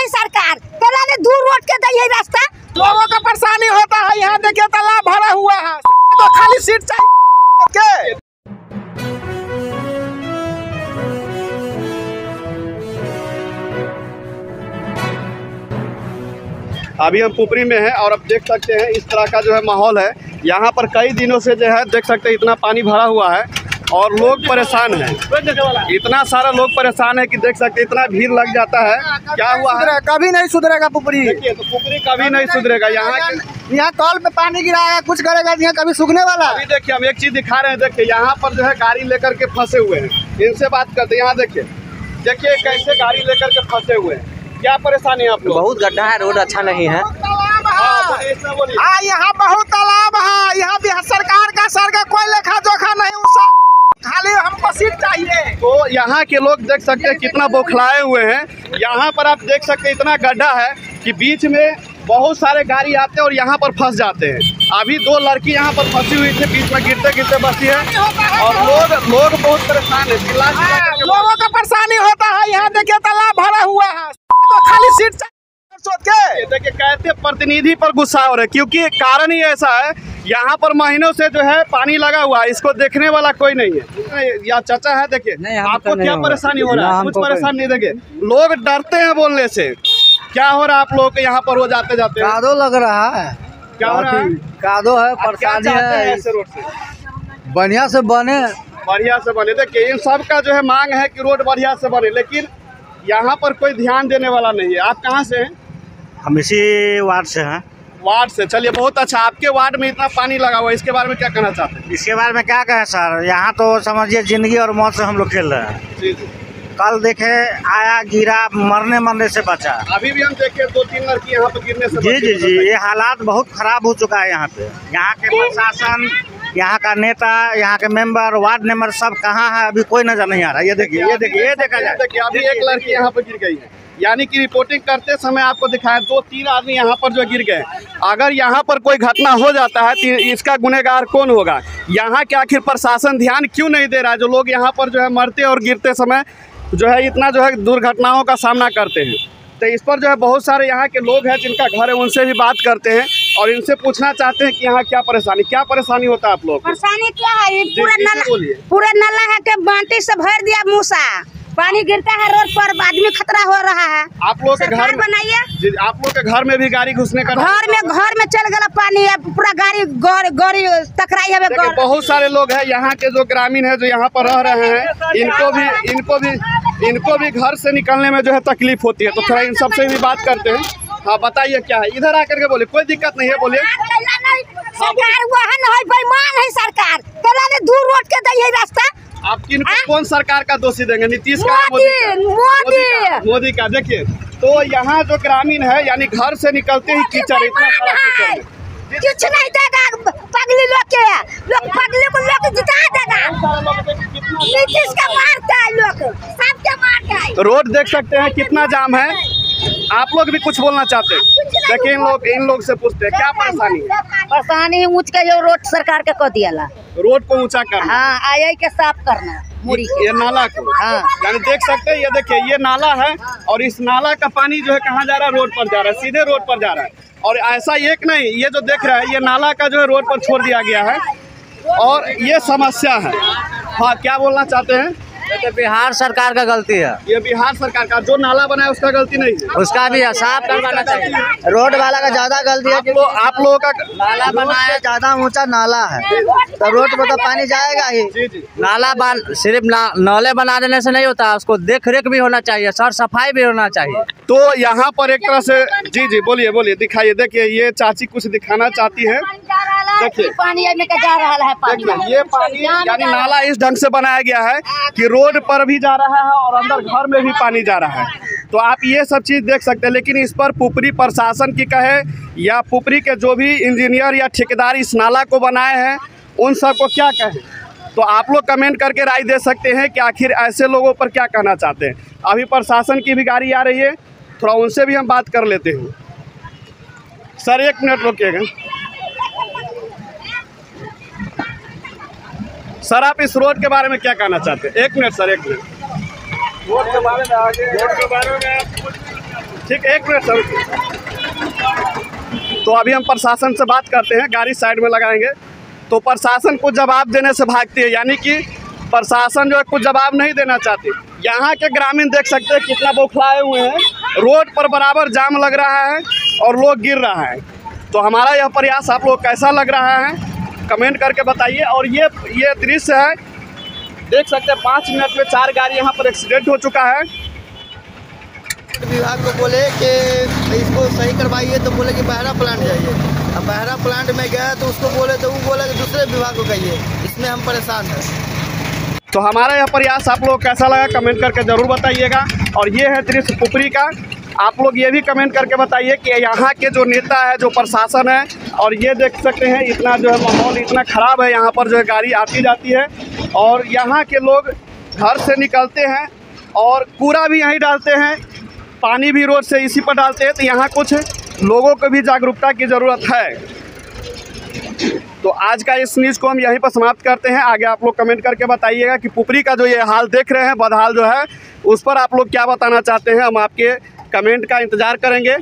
है सरकार, दूर रोड के दी है रास्ता। लोगों का परेशानी होता है। यहाँ देखिए तालाब भरा हुआ है, तो खाली सीट चाहिए। अभी हम पुपरी में हैं और अब देख सकते हैं इस तरह का जो है माहौल है। यहाँ पर कई दिनों से जो है देख सकते हैं इतना पानी भरा हुआ है और लोग परेशान हैं। इतना सारा लोग परेशान है कि देख सकते इतना भीड़ लग जाता है। क्या हुआ है? कभी नहीं सुधरेगा पुपरी। देखिए तो पुपरी कभी नहीं सुधरेगा। यहाँ कॉल पे पानी गिराया, कुछ करेगा यहाँ कभी सूखने वाला। अभी देखिए हम एक चीज दिखा रहे हैं। देखिए यहाँ पर जो है गाड़ी लेकर के फंसे हुए हैं, इनसे बात करते हैं। यहाँ देखिए कैसे गाड़ी लेकर के फंसे हुए हैं। क्या परेशानी है आप लोग? बहुत गड्ढा है, रोड अच्छा नहीं है। यहाँ बहुत तालाब है। यहाँ भी सरकार का कोई लेखा जोखा नहीं, खाली हमको सीट चाहिए। तो यहाँ के लोग देख सकते हैं कितना बौखलाए हुए हैं। यहाँ पर आप देख सकते हैं इतना गड्ढा है कि बीच में बहुत सारे गाड़ी आते हैं और यहाँ पर फंस जाते हैं। अभी 2 लड़की यहाँ पर फंसी हुई थी, बीच में गिरते गिरते बची है और लोग बहुत परेशान है। लोगों का परेशानी होता है। यहाँ देखिए तालाब भरा हुआ है, तो खाली सीट सोच के देखिए कहते प्रतिनिधि पर गुस्सा हो रहे, क्योंकि कारण ही ऐसा है। यहाँ पर महीनों से जो है पानी लगा हुआ है, इसको देखने वाला कोई नहीं है। या चाचा है, देखिए आपको क्या परेशानी हो रहा है? कुछ परेशानी नहीं। देखिए लोग डरते हैं बोलने से। क्या हो रहा है आप लोग के यहाँ पर रोज आते जाते हैं? कादो लग रहा है। क्या हो रहा है? कादो है, परेशानी है। ऐसे रोड से बढ़िया से बने, बढ़िया से बने। देखिए इन सब का जो है मांग है कि रोड बढ़िया से बने, लेकिन यहाँ पर कोई ध्यान देने वाला नहीं है। आप कहाँ से हैं? हम इसी वार्ड से हैं। वार्ड से, चलिए बहुत अच्छा। आपके वार्ड में इतना पानी लगा हुआ है, इसके बारे में क्या कहना चाहते हैं? इसके बारे में क्या कहें सर, यहाँ तो समझिए जिंदगी और मौत से हम लोग खेल रहे हैं। जी जी। कल देखे आया गिरा, मरने से बचा। अभी भी हम देखे 2-3 लड़की यहाँ पर गिरने से जी जी जी, ये हालात बहुत खराब हो चुका है। यहाँ पे यहाँ के प्रशासन, यहाँ का नेता, यहाँ के मेंबर, वार्ड मेंबर सब कहाँ है अभी कोई नजर नहीं आ रहा। ये देखिए ये देखा जाए। देखिए अभी एक लड़की यहाँ पर गिर गई है, यानी कि रिपोर्टिंग करते समय आपको दिखाया 2-3 आदमी यहाँ पर जो गिर गए। अगर यहाँ पर कोई घटना हो जाता है तो इसका गुनहगार कौन होगा? यहाँ के आखिर प्रशासन ध्यान क्यों नहीं दे रहा है? जो लोग यहाँ पर जो है मरते और गिरते समय जो है इतना जो है दुर्घटनाओं का सामना करते हैं। तो इस पर जो है बहुत सारे यहाँ के लोग हैं जिनका घर है, उनसे भी बात करते हैं और इनसे पूछना चाहते हैं कि यहाँ क्या परेशानी होता है आप लोग? परेशानी क्या है? पूरा नाला है के बाल्टी से भर दिया मूसा, पानी गिरता है रोड पर, आदमी खतरा हो रहा है। आप लोग के घर बनाइए, आप लोग के घर में भी गाड़ी घुसने का घर में चल गया पानी, पूरा गाड़ी टकराई है। बहुत सारे लोग हैं यहाँ के जो ग्रामीण है जो यहाँ पर रह रहे हैं, इनको भी घर से निकलने में जो है तकलीफ होती है। तो थोड़ा इन सबसे भी बात करते हैं। हाँ बताइए क्या है? इधर आकर के बोले, कोई दिक्कत नहीं है, बोलिए। सरकार बेईमान है सरकार, दूर रोड के दी है रास्ता। आप कौन सरकार का दोषी देंगे? नीतीश का, मोदी का? देखिए तो यहाँ जो ग्रामीण है यानी घर से निकलते ही कीचड़, इतना सारा कीचड़, कुछ नहीं देगा। पगली पगली को लोग जिता देगा। नीतीश का मारता है, लोग सबके मारता है। रोड देख सकते हैं कितना जाम है। आप लोग भी कुछ बोलना चाहते हैं? देखिए इन लोग से पूछते हैं क्या परेशानी है? परेशानी ऊंच के जो रोड सरकार के कह दिया, रोड को ऊंचा करना। हाँ, आई के साफ करना मुड़ी ये नाला को। हाँ, यानी देख सकते हैं, ये देखिए ये नाला है और इस नाला का पानी जो है कहाँ जा रहा है? रोड पर जा रहा है, सीधे रोड पर जा रहा है। और ऐसा एक नहीं, ये जो देख रहा है ये नाला का जो है रोड पर छोड़ दिया गया है और ये समस्या है। हाँ, क्या बोलना चाहते हैं? तो बिहार सरकार का गलती है। ये बिहार सरकार का जो नाला बनाया उसका गलती नहीं है, उसका भी साफ करवाना चाहिए। रोड वाला का ज्यादा गलती है। आप लोगों का नाला बनाया, ज्यादा ऊंचा नाला है तो रोड पर तो पानी जाएगा ही। नाला सिर्फ नाले बना देने से नहीं होता, उसको देख रेख भी होना चाहिए, सर सफाई भी होना चाहिए। तो यहाँ पर एक तरह से जी बोलिए दिखाइए। देखिए ये चाची कुछ दिखाना चाहती है। देखिए पानी में जा रहा है, देखिए ये पानी यानी नाला इस ढंग से बनाया गया है कि रोड पर भी जा रहा है और अंदर घर में भी पानी जा रहा है। तो आप ये सब चीज़ देख सकते हैं, लेकिन इस पर पुपरी प्रशासन की कहे या पुपरी के जो भी इंजीनियर या ठेकेदार इस नाला को बनाए हैं उन सबको क्या कहें? तो आप लोग कमेंट करके राय दे सकते हैं कि आखिर ऐसे लोगों पर क्या कहना चाहते हैं। अभी प्रशासन की भी गाड़ी आ रही है, थोड़ा उनसे भी हम बात कर लेते हैं। Sir 1 minute रुकिएगा। सर आप इस रोड के बारे में क्या कहना चाहते हैं? 1 मिनट सर, 1 मिनट। रोड के बारे में ठीक, एक मिनट सर। तो अभी हम प्रशासन से बात करते हैं, गाड़ी साइड में लगाएंगे। तो प्रशासन को जवाब देने से भागती है, यानी कि प्रशासन जो है कुछ जवाब नहीं देना चाहती। यहाँ के ग्रामीण देख सकते हैं कितना बौखलाए हुए हैं, रोड पर बराबर जाम लग रहा है और लोग गिर रहा है। तो हमारा यह प्रयास आप लोग कैसा लग रहा है कमेंट करके बताइए। और ये दृश्य है, देख सकते हैं 5 मिनट में 4 गाड़ी यहाँ पर एक्सीडेंट हो चुका है। विभाग को बोले कि इसको सही करवाइए, तो बोले कि बहरा प्लांट जाइए। अब बहरा प्लांट में गया तो उसको बोले तो वो बोला कि दूसरे विभाग को कहिए। इसमें हम परेशान हैं। तो हमारा यह प्रयास आप लोग कैसा लगा कमेंट करके ज़रूर बताइएगा। और ये है दृश्य पुपरी का। आप लोग ये भी कमेंट करके बताइए कि यहाँ के जो नेता है, जो प्रशासन है, और ये देख सकते हैं इतना जो है माहौल इतना ख़राब है, यहाँ पर जो है गाड़ी आती जाती है और यहाँ के लोग घर से निकलते हैं और कूड़ा भी यहीं डालते हैं, पानी भी रोड से इसी पर डालते हैं। तो यहाँ कुछ लोगों को भी जागरूकता की ज़रूरत है। तो आज का इस न्यूज़ को हम यहीं पर समाप्त करते हैं। आगे आप लोग कमेंट करके बताइएगा कि पुपरी का जो ये हाल देख रहे हैं, बदहाल जो है, उस पर आप लोग क्या बताना चाहते हैं। हम आपके कमेंट का इंतज़ार करेंगे।